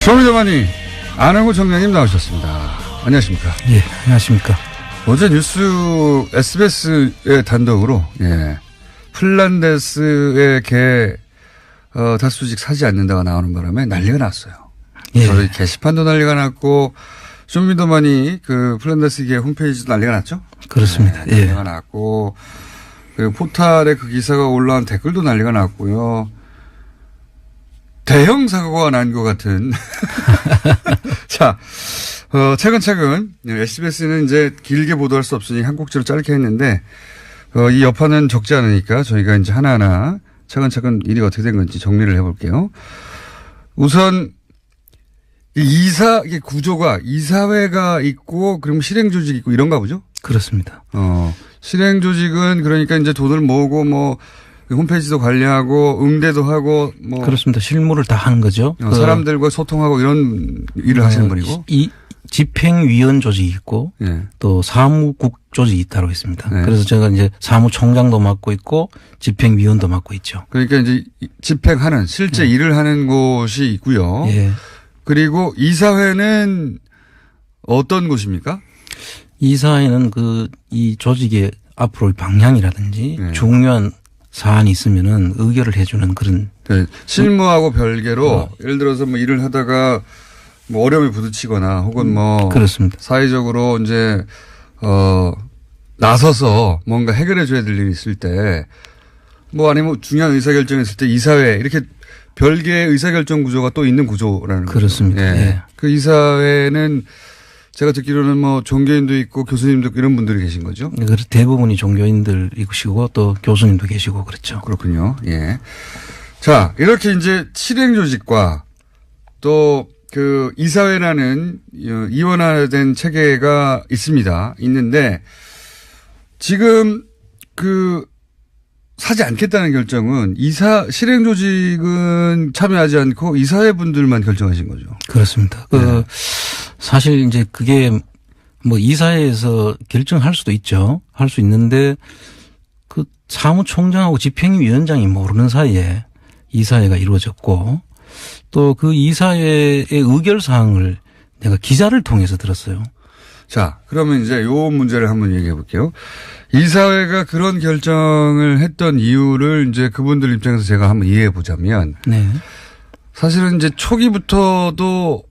쇼미더머니 안홍구 청장님 나오셨습니다. 안녕하십니까? 예, 안녕하십니까? 어제 뉴스 SBS의 단독으로 핀란데스의 개 다수직 사지 않는다가 나오는 바람에 난리가 났어요. 예. 저희 게시판도 난리가 났고 쇼미더머니 그 핀란데스계 홈페이지도 난리가 났죠? 그렇습니다. 네, 난리가 났고 그 포탈에 그 기사가 올라온 댓글도 난리가 났고요. 대형 사고가 난 것 같은. 자, 차근차근 SBS는 이제 길게 보도할 수 없으니 한 곡지로 짧게 했는데 이 여파는 적지 않으니까 저희가 이제 하나하나 차근차근 일이 어떻게 된 건지 정리를 해볼게요. 우선 이게 구조가 이사회가 있고 그럼 실행 조직이 있고 이런가 보죠? 그렇습니다. 실행 조직은 그러니까 이제 돈을 모으고 뭐 홈페이지도 관리하고 응대도 하고 뭐 그렇습니다. 실무를 다 하는 거죠. 사람들과 소통하고 이런 일을 하시는 분이고 이 집행위원 조직이 있고 예. 또 사무국 조직이 있다고 있습니다. 네. 그래서 제가 이제 사무총장도 맡고 있고 집행위원도 맡고 있죠. 그러니까 이제 집행하는 실제 일을 하는 곳이 있고요. 예. 그리고 이사회는 어떤 곳입니까? 이사회는 이 조직의 앞으로의 방향이라든지 네. 중요한 사안이 있으면은 의결을 해주는 그런. 네. 실무하고 별개로 예를 들어서 뭐 일을 하다가 뭐 어려움이 부딪히거나 혹은 뭐 그렇습니다. 사회적으로 이제 나서서 뭔가 해결해 줘야 될 일이 있을 때 뭐 아니면 중요한 의사결정이 있을 때 이사회 이렇게 별개의 의사결정 구조가 또 있는 구조라는 거죠. 그렇습니다. 예. 예. 그 이사회는 제가 듣기로는 뭐 종교인도 있고 교수님도 있고 이런 분들이 계신 거죠. 그래서 대부분이 종교인들이시고 또 교수님도 계시고 그렇죠. 그렇군요. 예. 자, 이렇게 이제 실행 조직과 또 그 이사회라는 이원화된 체계가 있는데 지금 사지 않겠다는 결정은 실행 조직은 참여하지 않고 이사회 분들만 결정하신 거죠. 그렇습니다. 네. 사실 이제 그게 뭐 이사회에서 결정할 수도 있죠. 할 수 있는데 그 사무총장하고 집행위원장이 모르는 사이에 이사회가 이루어졌고 또 그 이사회의 의결 사항을 내가 기자를 통해서 들었어요. 자, 그러면 이제 요 문제를 한번 얘기해 볼게요. 이사회가 그런 결정을 했던 이유를 이제 그분들 입장에서 제가 한번 이해해 보자면 네. 사실은 이제 초기부터도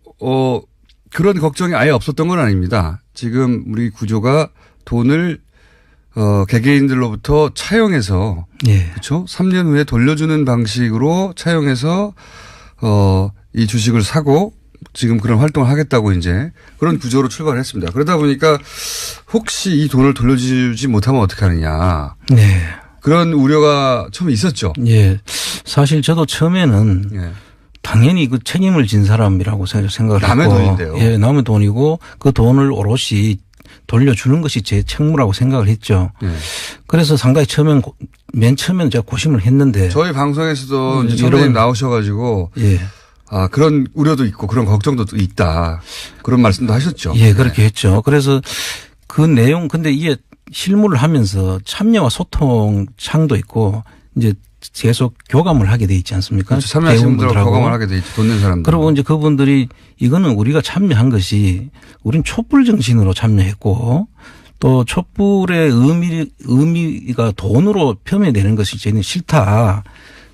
그런 걱정이 아예 없었던 건 아닙니다. 지금 우리 구조가 돈을 개개인들로부터 차용해서 예. 그렇죠? 3년 후에 돌려주는 방식으로 차용해서 이 주식을 사고 지금 그런 활동을 하겠다고 이제 그런 구조로 출발했습니다. 그러다 보니까 혹시 이 돈을 돌려주지 못하면 어떻게 하느냐. 네. 그런 우려가 처음에 있었죠. 예. 사실 저도 처음에는 예. 당연히 그 책임을 진 사람이라고 생각을 남의 했고. 돈인데요. 예, 남의 돈이고 그 돈을 오롯이 돌려주는 것이 제 책무라고 생각을 했죠. 예. 그래서 상당히 맨 처음에는 제가 고심을 했는데. 저희 방송에서도 이제 청장님 나오셔가지고 예. 그런 우려도 있고 그런 걱정도 있다. 그런 말씀도 하셨죠. 예, 그렇게 했죠. 그래서 그 내용 근데 이게 실무를 하면서 참여와 소통 창도 있고 이제 계속 교감을 하게 돼 있지 않습니까? 그렇죠. 참여하시는 분들하고 교감을 하게 돼 있죠. 돈 낸 사람들. 그리고 이제 그분들이 이거는 우리가 참여한 것이 우린 촛불 정신으로 참여했고 또 촛불의 의미가 돈으로 표현되는 것이 저희는 싫다.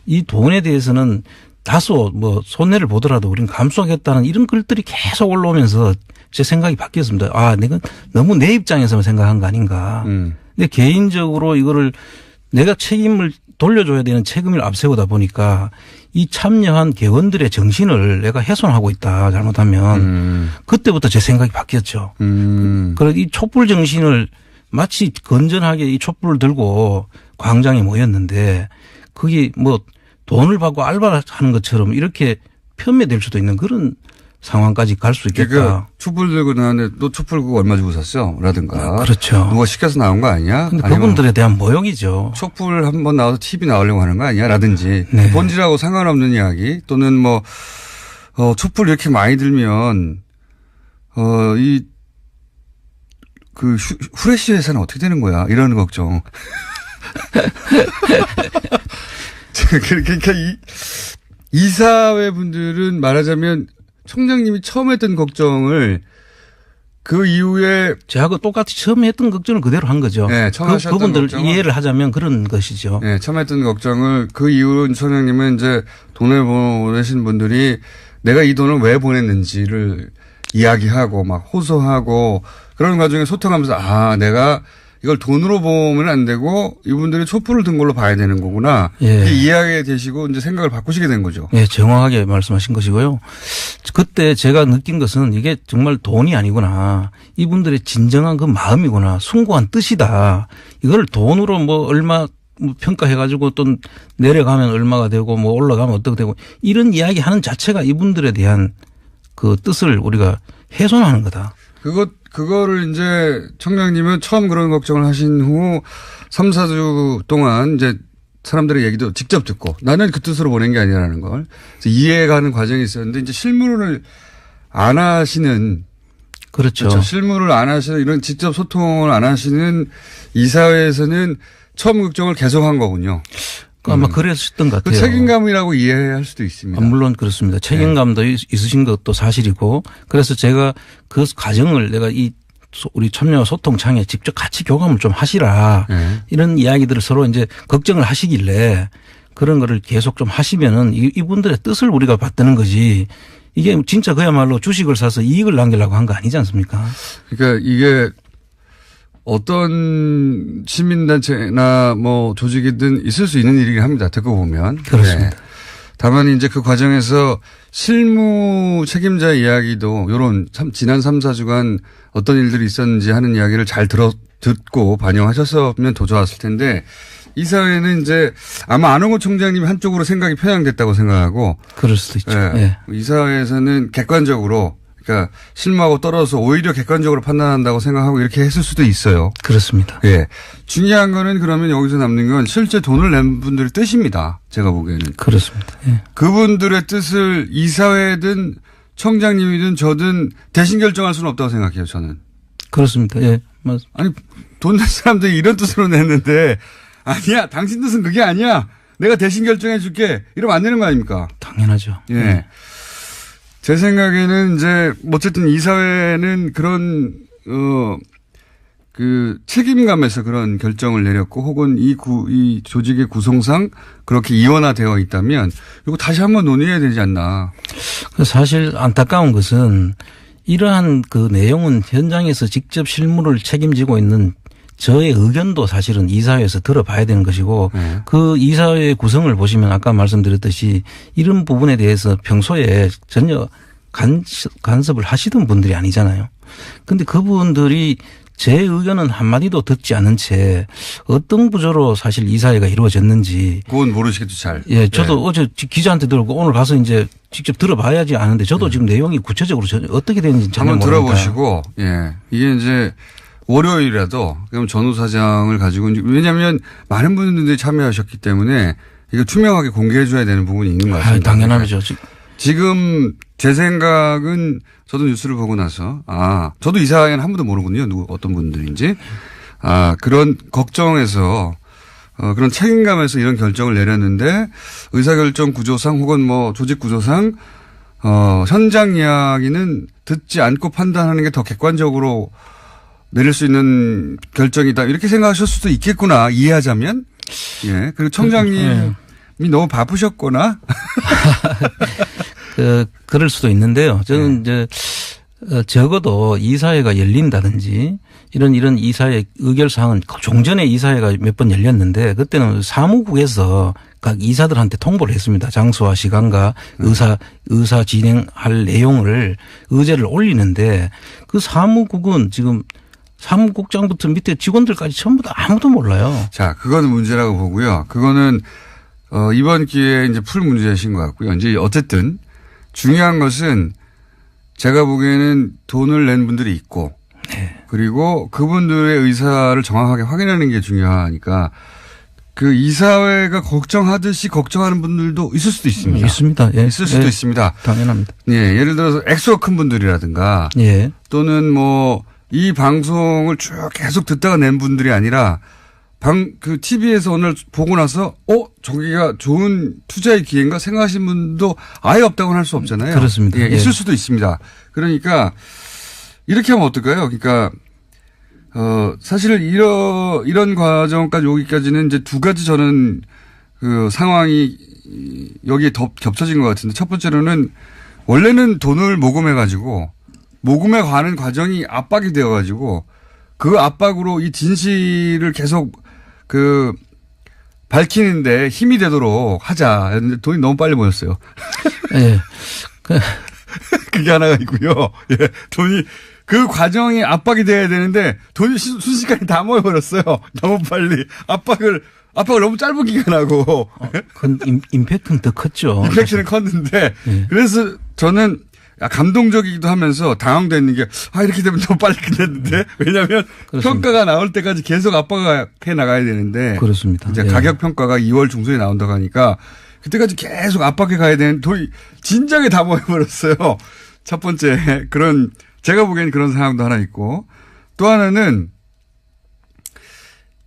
이 돈에 대해서는 다소 뭐 손해를 보더라도 우리는 감수하겠다는 이런 글들이 계속 올라오면서 제 생각이 바뀌었습니다. 내가 너무 내 입장에서만 생각한 거 아닌가. 근데 개인적으로 이거를 내가 책임을 돌려줘야 되는 책임을 앞세우다 보니까 이 참여한 개원들의 정신을 내가 훼손하고 있다. 잘못하면. 그때부터 제 생각이 바뀌었죠. 그래서 이 촛불 정신을 마치 건전하게 이 촛불을 들고 광장에 모였는데 그게 뭐 돈을 받고 알바를 하는 것처럼 이렇게 편매될 수도 있는 그런 상황까지 갈 수 있겠다. 그러니까 촛불 들고 나왔는데 너 촛불 그거 얼마 주고 샀어? 라든가. 그렇죠. 누가 시켜서 나온 거 아니야? 근데 그분들에 대한 모욕이죠. 촛불 한번 나와서 TV 나오려고 하는 거 아니야? 라든지. 네. 본질하고 상관없는 이야기 또는 뭐 촛불 이렇게 많이 들면 후레쉬 회사는 어떻게 되는 거야? 이런 걱정. 그러니까 이사회 분들은 말하자면 청장님이 처음 했던 걱정을 그 이후에 저하고 똑같이 처음 했던 걱정을 그대로 한 거죠. 네, 처음 하셨던 그분들 걱정은 이해를 하자면 그런 것이죠. 네, 처음 했던 걱정을 그 이후 청장님은 이제 돈을 보내신 분들이 내가 이 돈을 왜 보냈는지를 이야기하고 막 호소하고 그런 과정에 소통하면서 아, 내가 이걸 돈으로 보면 안 되고 이분들이 촛불을 든 걸로 봐야 되는 거구나. 예. 이해하게 되시고 이제 생각을 바꾸시게 된 거죠. 예, 정확하게 말씀하신 것이고요. 그때 제가 느낀 것은 이게 정말 돈이 아니구나. 이분들의 진정한 그 마음이구나. 숭고한 뜻이다. 이걸 돈으로 뭐 얼마 평가해가지고 또 내려가면 얼마가 되고 뭐 올라가면 어떻게 되고 이런 이야기 하는 자체가 이분들에 대한 그 뜻을 우리가 훼손하는 거다. 그거를 이제 청장님은 처음 그런 걱정을 하신 후 3, 4주 동안 이제 사람들의 얘기도 직접 듣고 나는 그 뜻으로 보낸 게 아니라는 걸 이해가는 과정이 있었는데 이제 실무를 안 하시는 그렇죠. 실무를 안 하시는 이런 직접 소통을 안 하시는 이사회에서는 처음 걱정을 계속한 거군요. 아마 그랬었던 것 그 같아요. 책임감이라고 이해할 수도 있습니다. 물론 그렇습니다. 책임감도 있으신 것도 사실이고 그래서 제가 그 과정을 내가 우리 참여 소통창에 직접 같이 교감을 좀 하시라 이런 이야기들을 서로 이제 걱정을 하시길래 그런 거를 계속 좀 하시면은 이분들의 뜻을 우리가 받드는 거지 이게 진짜 그야말로 주식을 사서 이익을 남기려고 한 거 아니지 않습니까? 그러니까 이게 어떤 시민단체나 뭐 조직이든 있을 수 있는 일이긴 합니다. 듣고 보면. 그렇습니다. 네. 다만 이제 그 과정에서 실무 책임자 이야기도 이런 참 지난 3, 4주간 어떤 일들이 있었는지 하는 이야기를 잘 듣고 반영하셨으면 더 좋았을 텐데 이 사회는 이제 아마 안홍호 총장님이 한쪽으로 생각이 편향됐다고 생각하고 그럴 수도 있죠. 네. 네. 이 사회에서는 객관적으로 그러니까 실무하고 떨어져서 오히려 객관적으로 판단한다고 생각하고 이렇게 했을 수도 있어요. 그렇습니다. 예. 중요한 거는 그러면 여기서 남는 건 실제 돈을 낸 분들의 뜻입니다. 제가 보기에는. 그렇습니다. 예. 그분들의 뜻을 이사회든 청장님이든 저든 대신 결정할 수는 없다고 생각해요. 저는. 그렇습니다. 예. 맞습니다. 아니 돈 낸 사람들이 이런 뜻으로 냈는데 아니야. 당신 뜻은 그게 아니야. 내가 대신 결정해 줄게. 이러면 안 되는 거 아닙니까? 당연하죠. 예. 제 생각에는 이제 어쨌든 이 사회는 그런 그 책임감에서 그런 결정을 내렸고 혹은 이 조직의 구성상 그렇게 이원화되어 있다면 이거 다시 한번 논의해야 되지 않나. 사실 안타까운 것은 이러한 그 내용은 현장에서 직접 실무를 책임지고 있는 저의 의견도 사실은 이사회에서 들어봐야 되는 것이고 그 이사회의 구성을 보시면 아까 말씀드렸듯이 이런 부분에 대해서 평소에 전혀 간섭을 하시던 분들이 아니잖아요. 그런데 그분들이 제 의견은 한마디도 듣지 않은 채 어떤 구조로 사실 이사회가 이루어졌는지. 그건 모르시겠죠, 잘. 예, 저도 어제 기자한테 들었고 오늘 가서 이제 직접 들어봐야지 아는데 저도 지금 내용이 구체적으로 어떻게 되는지 전혀 한번 모르니까. 들어보시고, 예. 이게 이제 월요일이라도 그럼 전후 사장을 가지고 왜냐하면 많은 분들이 참여하셨기 때문에 이거 투명하게 공개해 줘야 되는 부분이 있는 것 같습니다. 당연하죠. 지금 제 생각은 저도 뉴스를 보고 나서 저도 이사회는 한 번도 모르거든요. 어떤 분들인지. 그런 걱정에서 그런 책임감에서 이런 결정을 내렸는데 의사결정 구조상 혹은 뭐 조직 구조상 현장 이야기는 듣지 않고 판단하는 게 더 객관적으로 내릴 수 있는 결정이다. 이렇게 생각하실 수도 있겠구나. 이해하자면. 예. 그리고 청장님이 너무 바쁘셨거나. 그럴 수도 있는데요. 저는 이제 적어도 이사회가 열린다든지 이런 이사회 의결사항은 종전에 이사회가 몇 번 열렸는데 그때는 사무국에서 각 이사들한테 통보를 했습니다. 장소와 시간과 의사 진행할 내용을 의제를 올리는데 그 사무국은 지금 사무국장부터 밑에 직원들까지 전부 다 아무도 몰라요. 자, 그거는 문제라고 보고요. 그거는 이번 기회에 이제 풀 문제이신 것 같고요. 이제 어쨌든 중요한 것은 제가 보기에는 돈을 낸 분들이 있고 그리고 그분들의 의사를 정확하게 확인하는 게 중요하니까 그 이사회가 걱정하듯이 걱정하는 분들도 있을 수도 있습니다. 있습니다. 예. 있을 수도 있습니다. 당연합니다. 예, 예를 들어서 액수가 큰 분들이라든가 또는 뭐 이 방송을 쭉 계속 듣다가 낸 분들이 아니라 그 TV에서 오늘 보고 나서 저기가 좋은 투자의 기회인가 생각하시는 분도 아예 없다고는 할 수 없잖아요. 그렇습니다. 예, 예. 있을 수도 있습니다. 그러니까 이렇게 하면 어떨까요? 그러니까 사실 이런 과정까지 오기까지는 이제 두 가지 저는 그 상황이 여기에 더 겹쳐진 것 같은데 첫 번째로는 원래는 돈을 모금해가지고 모금에 관한 과정이 압박이 되어가지고 그 압박으로 이 진실을 계속 밝히는데 힘이 되도록 하자. 했는데 돈이 너무 빨리 모였어요. 예. 그게 하나가 있고요. 예. 돈이 그 과정이 압박이 돼야 되는데 돈이 순식간에 다 모여버렸어요. 너무 빨리. 압박을 너무 짧은 기간하고. 임팩트는 더 컸죠. 임팩트는 컸는데. 예. 그래서 저는 감동적이기도 하면서 당황되는 게 이렇게 되면 너무 빨리 끝냈는데. 왜냐하면 그렇습니다. 평가가 나올 때까지 계속 압박해 나가야 되는데. 그렇습니다. 이제 예. 가격 평가가 2월 중순에 나온다고 하니까 그때까지 계속 압박해 가야 되는 돈이 진작에 다 모여버렸어요. 첫 번째 그런 제가 보기에는 그런 상황도 하나 있고 또 하나는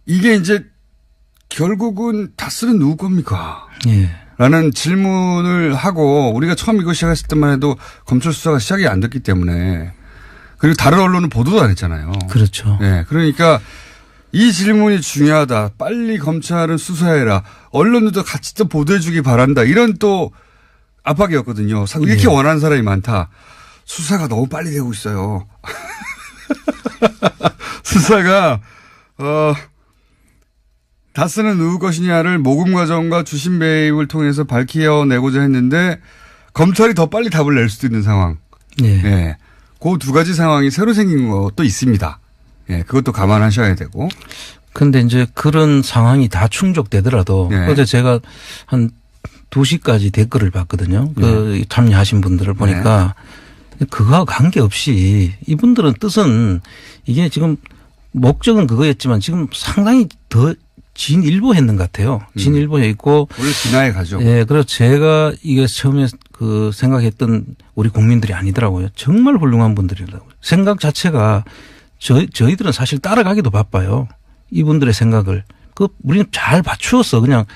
이게 이제 결국은 다스는 누구 겁니까? 예. 라는 질문을 하고 우리가 처음 이거 시작했을 때만 해도 검찰 수사가 시작이 안 됐기 때문에 그리고 다른 언론은 보도도 안 했잖아요. 그렇죠. 네. 그러니까 이 질문이 중요하다. 빨리 검찰은 수사해라. 언론들도 같이 또 보도해 주기 바란다. 이런 또 압박이었거든요. 이렇게 원하는 사람이 많다. 수사가 너무 빨리 되고 있어요. 수사가 다스는 누구 것이냐를 모금 과정과 주심 배입을 통해서 밝혀내고자 했는데 검찰이 더 빨리 답을 낼 수도 있는 상황. 예. 네. 그 두 가지 상황이 새로 생긴 것도 있습니다. 예, 그것도 감안하셔야 되고. 근데 이제 그런 상황이 다 충족되더라도 네. 어제 제가 한 2시까지 댓글을 봤거든요. 그 참여하신 분들을 보니까 그거와 관계없이 이분들은 뜻은 이게 지금 목적은 그거였지만 지금 상당히 더 진일보했는 것 같아요. 진일보해 있고. 원래 진화해 가죠. 예, 그래서 제가 이게 처음에 생각했던 우리 국민들이 아니더라고요. 정말 훌륭한 분들이라고요. 생각 자체가 저희들은 사실 따라가기도 바빠요. 이분들의 생각을. 우리는 잘 맞추어서 그냥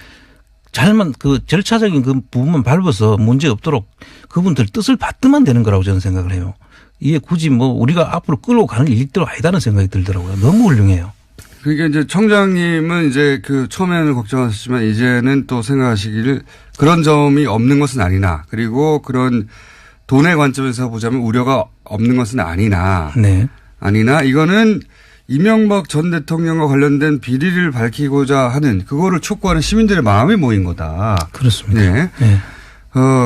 잘만 절차적인 그 부분만 밟아서 문제 없도록 그분들 뜻을 받으면 되는 거라고 저는 생각을 해요. 이게 굳이 우리가 앞으로 끌고 가는 게 일대로 아니다는 생각이 들더라고요. 너무 훌륭해요. 그러니까 이제 청장님은 이제 처음에는 걱정하셨지만 이제는 또 생각하시기를 그런 점이 없는 것은 아니나 그리고 그런 돈의 관점에서 보자면 우려가 없는 것은 아니나. 네. 아니나 이거는 이명박 전 대통령과 관련된 비리를 밝히고자 하는 그거를 촉구하는 시민들의 마음이 모인 거다. 그렇습니다. 네. 네.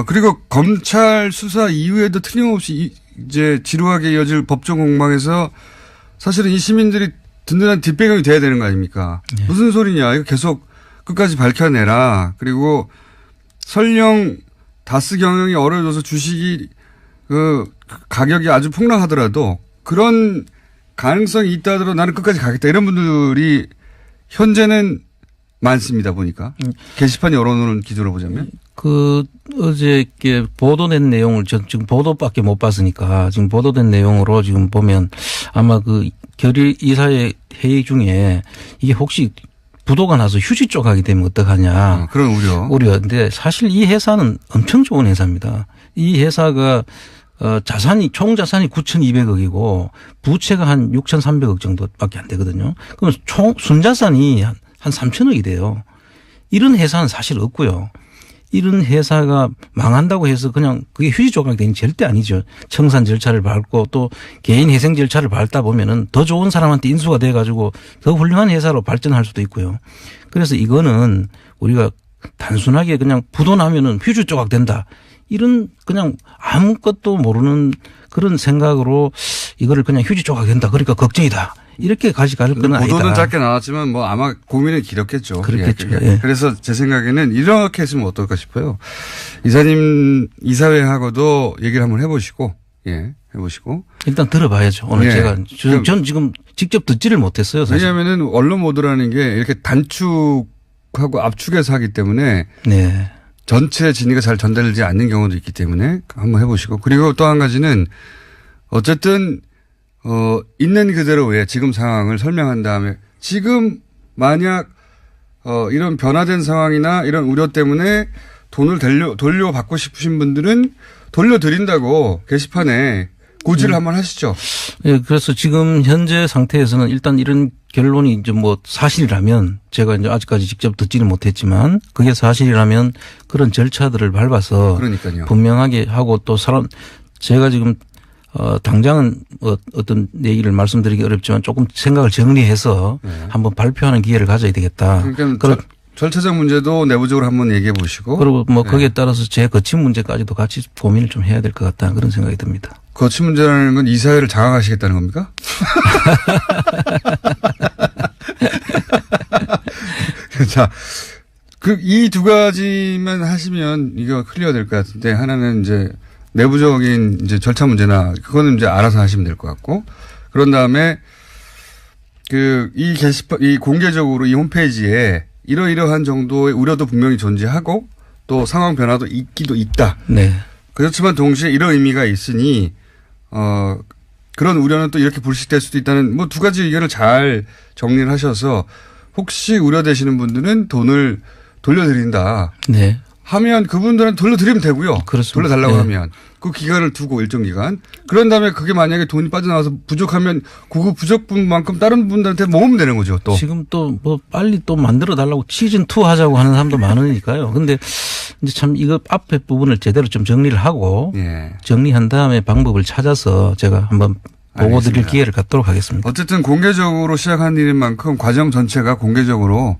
그리고 검찰 수사 이후에도 틀림없이 이제 지루하게 이어질 법정 공방에서 사실은 이 시민들이 든든한 뒷배경이 돼야 되는 거 아닙니까? 네. 무슨 소리냐. 이거 계속 끝까지 밝혀내라. 그리고 설령 다스 경영이 어려워져서 주식이 가격이 아주 폭락하더라도 그런 가능성이 있다 하더라도 나는 끝까지 가겠다. 이런 분들이 현재는 많습니다. 보니까. 게시판 여론을 기준으로 보자면. 어제 이렇게 보도된 내용을 지금 보도밖에 못 봤으니까 지금 보도된 내용으로 지금 보면 아마 결의 이사회 회의 중에 이게 혹시 부도가 나서 휴지 조각이 되면 어떡하냐. 그런 우려인데 사실 이 회사는 엄청 좋은 회사입니다. 이 회사가 총 자산이 9,200억이고 부채가 한 6,300억 정도밖에 안 되거든요. 그럼 순자산이 한 3,000억이 돼요. 이런 회사는 사실 없고요. 이런 회사가 망한다고 해서 그냥 그게 휴지 조각이 되는 절대 아니죠. 청산 절차를 밟고 또 개인 회생 절차를 밟다 보면은 더 좋은 사람한테 인수가 돼 가지고 더 훌륭한 회사로 발전할 수도 있고요. 그래서 이거는 우리가 단순하게 그냥 부도 나면은 휴지 조각 된다. 이런 그냥 아무것도 모르는 그런 생각으로 이거를 그냥 휴지 조각 된다. 그러니까 걱정이다. 이렇게 가져갈 건 아니다. 보도는 짧게 나왔지만 아마 고민은 길었겠죠. 그렇겠죠. 예. 그래서 제 생각에는 이렇게 했으면 어떨까 싶어요. 이사님 이사회하고도 얘기를 한번 해보시고 해보시고. 일단 들어봐야죠. 오늘 전 지금 직접 듣지를 못했어요. 사실. 왜냐하면은 언론 보도라는 게 이렇게 단축하고 압축해서 하기 때문에. 네. 전체 진위가 잘 전달되지 않는 경우도 있기 때문에 한번 해보시고. 그리고 또 한 가지는 어쨌든 있는 그대로의 지금 상황을 설명한 다음에 지금 만약 이런 변화된 상황이나 이런 우려 때문에 돈을 돌려받고 싶으신 분들은 돌려드린다고 게시판에 고지를 한번 하시죠. 예, 그래서 지금 현재 상태에서는 일단 이런 결론이 이제 뭐 사실이라면 제가 이제 아직까지 직접 듣지는 못했지만 그게 사실이라면 그런 절차들을 밟아서 그러니까요. 분명하게 하고 또 제가 지금 당장은 어떤 얘기를 말씀드리기 어렵지만 조금 생각을 정리해서 한번 발표하는 기회를 가져야 되겠다. 그러니까 절차적 문제도 내부적으로 한번 얘기해 보시고. 그리고 뭐 거기에 따라서 제 거친 문제까지도 같이 고민을 좀 해야 될 것 같다 그런 생각이 듭니다. 거친 문제라는 건 이사회를 장악하시겠다는 겁니까? 자, 이 두 가지만 하시면 이거 클리어 될 것 같은데 하나는 이제 내부적인 이제 절차 문제나 그거는 이제 알아서 하시면 될 것 같고 그런 다음에 이 게시판, 이 공개적으로 이 홈페이지에 이러이러한 정도의 우려도 분명히 존재하고 또 상황 변화도 있기도 있다. 네. 그렇지만 동시에 이런 의미가 있으니 그런 우려는 또 이렇게 불식될 수도 있다는 뭐 두 가지 의견을 잘 정리를 하셔서 혹시 우려되시는 분들은 돈을 돌려드린다. 네. 하면 그분들은 돌려드리면 되고요. 그렇습니다. 돌려달라고 네. 하면 그 기간을 두고 일정 기간. 그런 다음에 그게 만약에 돈이 빠져나와서 부족하면 그 부족분만큼 다른 분들한테 모으면 되는 거죠. 또 지금 또 뭐 빨리 또 만들어 달라고 시즌 2 하자고 하는 사람도 많으니까요. 근데 이제 참 이거 앞에 부분을 제대로 좀 정리를 하고 예. 정리한 다음에 방법을 찾아서 제가 한번 보고 드릴 기회를 갖도록 하겠습니다. 어쨌든 공개적으로 시작한 일인 만큼 과정 전체가 공개적으로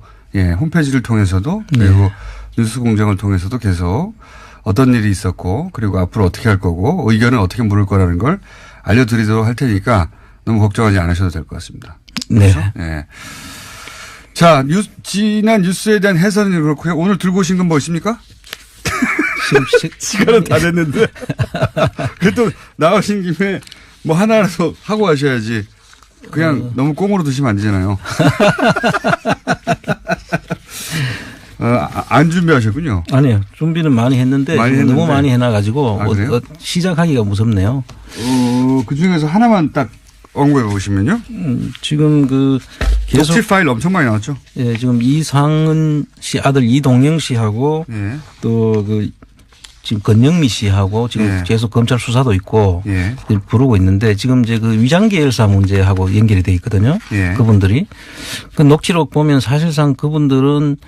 홈페이지를 통해서도 그리고 뉴스 공장을 통해서도 계속 어떤 일이 있었고 그리고 앞으로 어떻게 할 거고 의견을 어떻게 물을 거라는 걸 알려드리도록 할 테니까 너무 걱정하지 않으셔도 될 것 같습니다. 네. 그렇죠? 네. 자, 지난 뉴스에 대한 해설은 그렇고요. 오늘 들고 오신 건 무엇입니까? 지금 시간은 다 됐는데. 그래도 나오신 김에 뭐 하나라도 하고 하셔야지. 그냥 너무 꽁으로 드시면 안 되잖아요. 안 준비하셨군요. 아니요. 준비는 많이 했는데 너무 많이 해놔가지고 시작하기가 무섭네요. 그중에서 하나만 딱 언급해 보시면요. 지금 계속 녹취 파일 엄청 많이 나왔죠. 예, 지금 이상은 씨 아들 이동영 씨하고 또 지금 건영미 씨하고 지금 계속 검찰 수사도 있고 부르고 있는데 지금 이제 위장 계열사 문제하고 연결이 돼 있거든요. 그분들이 그 녹취록 보면 사실상 그분들은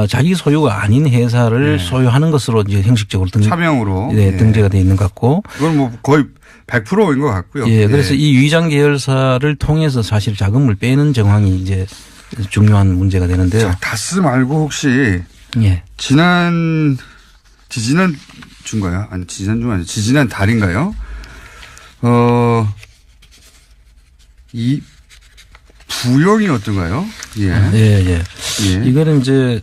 자기 소유가 아닌 회사를 소유하는 것으로 이제 형식적으로 차명으로 등재가 돼 있는 것 같고. 그건 뭐 거의 100%인 것 같고요. 예, 그래서 이 위장 계열사를 통해서 사실 자금을 빼는 정황이 이제 중요한 문제가 되는데요. 자, 다스 말고 혹시 지지난 주인가요? 아니 지지난 주 아니죠. 지지난 달인가요? 이 부영이 어떤가요? 예. 이거는 이제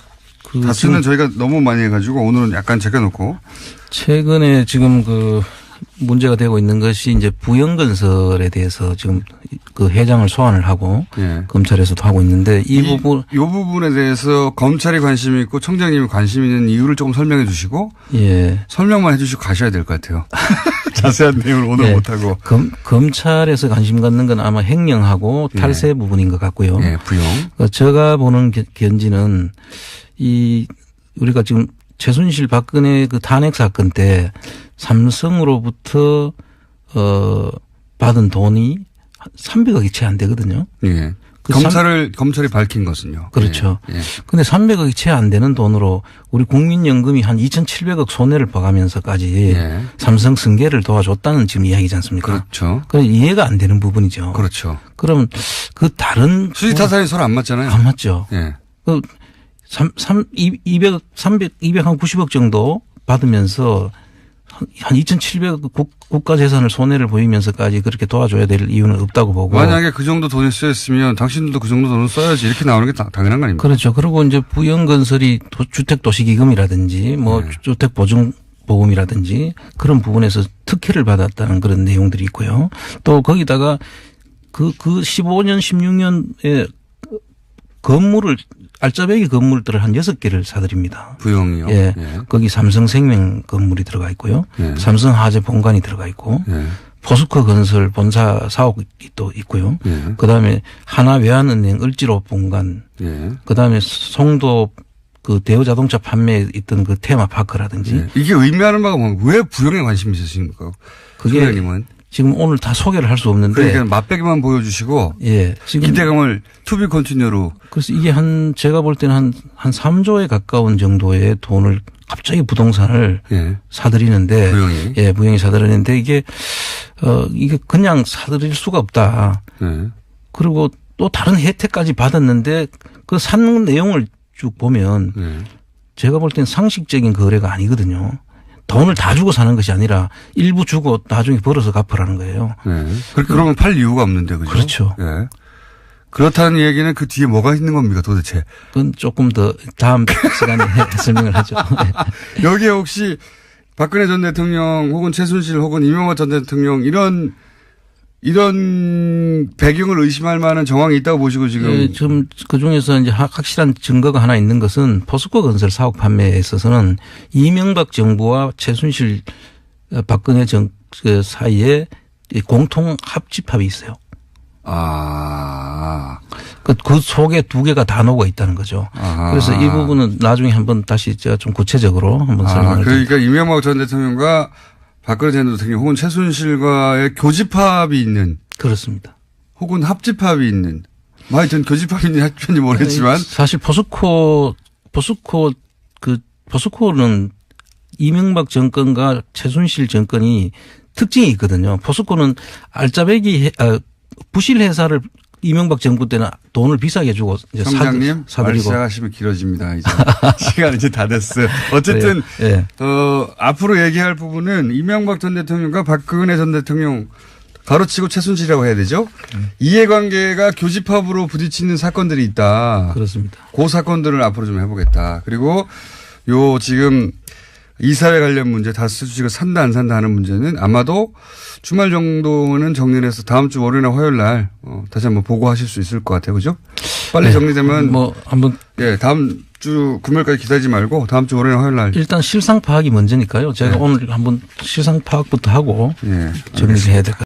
다스는 저희가 너무 많이 해가지고 오늘은 약간 제껴놓고 최근에 지금 문제가 되고 있는 것이 이제 부영건설에 대해서 지금 그 회장을 소환을 하고 검찰에서도 하고 있는데 이 부분에 대해서 검찰이 관심이 있고 청장님이 관심 있는 이유를 조금 설명해 주시고 설명만 해 주시고 가셔야 될 것 같아요. 자세한 내용을 오늘 못하고. 검찰에서 관심 갖는 건 아마 횡령하고 탈세 부분인 것 같고요. 부영. 제가 보는 견지는 우리가 지금 최순실 박근혜 탄핵 사건 때 삼성으로부터 받은 돈이 300억이 채 안 되거든요. 검찰이 밝힌 것은요. 그렇죠. 그런데 300억이 채 안 되는 돈으로 우리 국민연금이 한 2,700억 손해를 봐가면서까지 삼성 승계를 도와줬다는 지금 이야기지 않습니까? 그렇죠. 그래서 이해가 안 되는 부분이죠. 그렇죠. 그럼 다른 수지타산이 서로 안 맞잖아요. 안 맞죠. 290억 정도 받으면서 한 2,700억 국가 재산을 손해를 보이면서까지 그렇게 도와줘야 될 이유는 없다고 보고. 만약에 그 정도 돈이 쓰였으면 당신들도 그 정도 돈을 써야지 이렇게 나오는 게 당연한 거 아닙니까? 그렇죠. 그리고 이제 부영건설이 주택도시기금이라든지 주택보증보험이라든지 그런 부분에서 특혜를 받았다는 그런 내용들이 있고요. 또 거기다가 그 15년, 16년에 알짜배기 건물들을 한 6개를 사들입니다. 부영이요? 거기 삼성생명 건물이 들어가 있고요. 삼성화재 본관이 들어가 있고 포스코 건설 본사 사옥이 또 있고요. 예. 그다음에 하나 외환은행 을지로 본관. 예. 그다음에 송도 그 대우자동차 판매에 있던 그 테마파크라든지. 예. 이게 의미하는 바가 뭐냐. 왜 부영에 관심이 있으십니까? 그게 소장님은. 지금 오늘 다 소개를 할 수 없는데. 그러니까 맛배기만 보여주시고. 예. 지금 기대감을 투비 컨티뉴로. 그래서 이게 제가 볼 때는 한 3조에 가까운 정도의 돈을 갑자기 부동산을 예. 사들이는데. 부영이. 예, 부영이 사들이는데 이게 그냥 사들일 수가 없다. 예. 그리고 또 다른 혜택까지 받았는데 그 산 내용을 쭉 보면 예. 제가 볼 때는 상식적인 거래가 아니거든요. 돈을 다 주고 사는 것이 아니라 일부 주고 나중에 벌어서 갚으라는 거예요. 네. 그러면 팔 이유가 없는데, 그죠? 그렇죠. 예. 그렇다는 얘기는 그 뒤에 뭐가 있는 겁니까 도대체? 그건 조금 더 다음 시간에 설명을 하죠. 여기에 혹시 박근혜 전 대통령 혹은 최순실 혹은 이명박 전 대통령 이런 배경을 의심할 만한 정황이 있다고 보시고 지금. 예, 좀 그중에서 이제 확실한 증거가 하나 있는 것은 포스코 건설 사업 판매에 있어서는 이명박 정부와 최순실 박근혜 그 사이에 공통 합집합이 있어요. 아. 그 속에 두 개가 다 녹아 있다는 거죠. 아하. 그래서 이 부분은 나중에 한번 다시 제가 좀 구체적으로 한번 설명을 드릴게요. 그러니까 이명박 전 대통령과 박근혜 전 대통령 혹은 최순실과의 교집합이 있는. 그렇습니다. 혹은 합집합이 있는. 뭐 하여튼 교집합이 있는 합집합인지 모르겠지만. 사실 포스코는 이명박 정권과 최순실 정권이 특징이 있거든요. 포스코는 알짜배기 부실 회사를 이명박 정부 때는 돈을 비싸게 주고 이제 성장님 사들이고. 말씀하시면 길어집니다. 이제 시간 이제 다 됐어요. 어쨌든 네. 앞으로 얘기할 부분은 이명박 전 대통령과 박근혜 전 대통령 가로치고 최순실이라고 해야 되죠. 이해관계가 교집합으로 부딪히는 사건들이 있다. 그렇습니다. 그 사건들을 앞으로 좀 해보겠다. 그리고 요 지금 이사회 관련 문제 다스 주식을 산다 안 산다 하는 문제는 아마도 주말 정도는 정리를 해서 다음 주 월요일이나 화요일 날 다시 한번 보고하실 수 있을 것 같아요. 그죠? 빨리 네. 정리되면 뭐 한번 예, 다음 주 금요일까지 기다리지 말고 다음 주 월요일이나 화요일 날 일단 실상 파악이 먼저니까요. 제가 오늘 한번 실상 파악부터 하고 예, 정리해야 될 것 같아요.